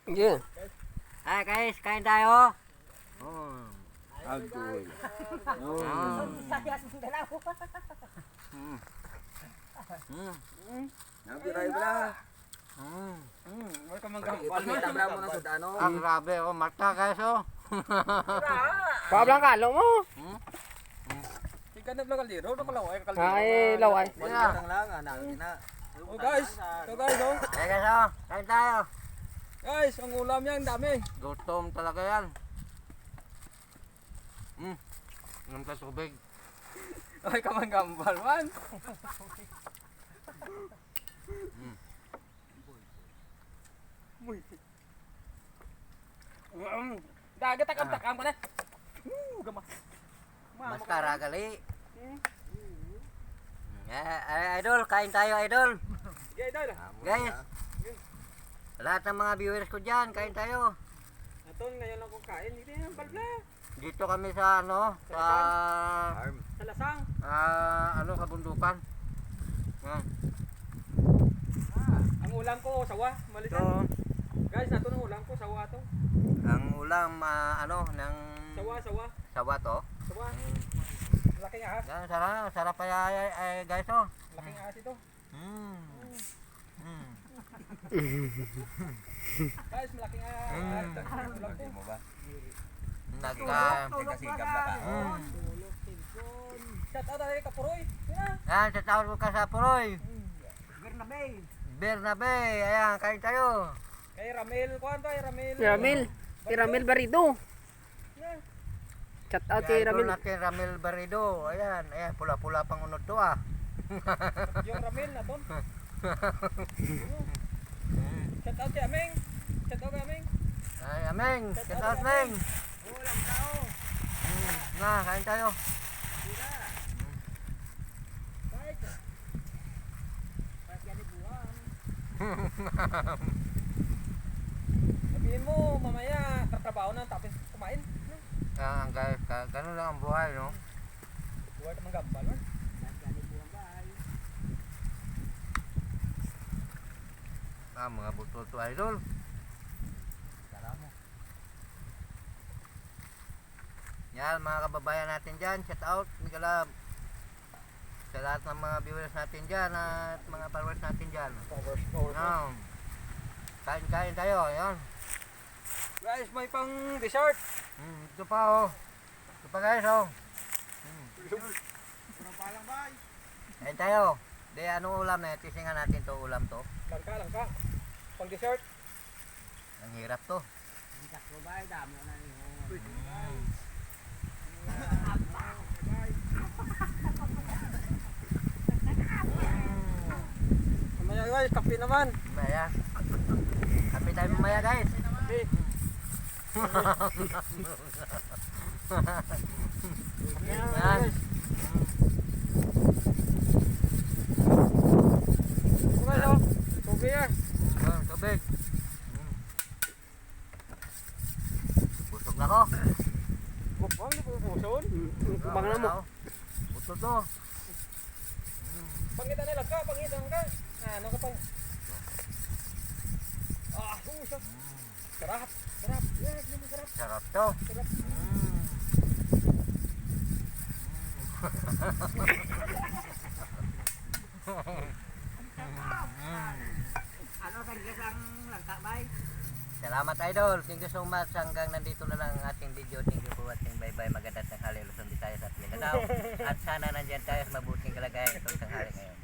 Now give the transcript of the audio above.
Yeah. Ay guys, kain tayo. Agoy. Nabiray ba? May kamanggampal. Tabla mo na sa dano. Ang grabe oh, mata guys oh. Pablang kalo mo. Ika na blang kaliro, no kalaway ka kaliro. Ay, laway. Lang lang ana na. Oh guys, oh. Ay guys oh, kain tayo. Guys, ang ulam yan dami. Gutom talaga yan. Inom ka tubig. Ay kamanggampal man. Dagat takam-takam ka na. Gama. Maskara gali. Idol, kain tayo idol. Gay dai la. Guys, lahat ng mga viewers ko dyan, kain tayo. Aton ngayon lang kong kain, hindi na balbla. Dito kami sa ano, sa Sa lasang. kabundukan. Ang ulam ko sawa, malisan. So, Guys, nato ng ulam ko sawa to. ang ulam ng Sawa. sawa to. Sawa. Laking ahas. Yan, sarap pa guys oh. Laking ahas ito. Guys, malaking ahas. Ulam ko. Nagkasigab na ka. Shout out tayo kapuroy. Yan, sa tawag ko ka sa Puroy. Bernabe, ayan, kain tayo. Kay Ramil, kuhan tayo, Ramil. Ramil Barido. Shout out kay Ramil. Natin Ramil Barido, ayan, pula-pula pang unod to ah. Yung Ramil na ton. Shout out kay Ameng. Ay, ameng, shout out meng. Ulam tao. Na, kain tayo. Sabihin mo, mamaya tatrabaho na tapos kumain. Yan guys, ganun lang ang buhay, no? Buhay ka manggambal man. Mga buto-to idol. Yan, mga kababayan natin dyan, shout out, Migalab. Sa lahat ng mga viewers natin dyan at mga followers natin dyan. Powers. Yan. Kain tayo, yan. Guys, may pang dessert. Ito pa oh. Ito pa guys oh. Kain tayo. Di, anong ulam na? Tisingan natin to ulam to. Langka. Pang dessert. Ang hirap to. Mamaya guys, kape naman. Maya. Happy tayo mamaya guys. Kape. Yan. Guys, oh. Tubig ah. Tubig. Busog na ko. Bukbang, di po puson. Kubang na mo. Busog to. Pangitan nila ka. Ano ka pang? Usap. Sarap. Yeah, sarap. Sarap to. Sarap. Ano sa gisang langka bay? Salamat idol. Thank you so much. Hanggang nandito na lang ang ating video. Thank you for watching. Bye-bye. Magandang tanghali. Luzon, Visayas at Mindanao. At sana nandyan tayo sa mabuting kalagayan itong tanghali ngayon.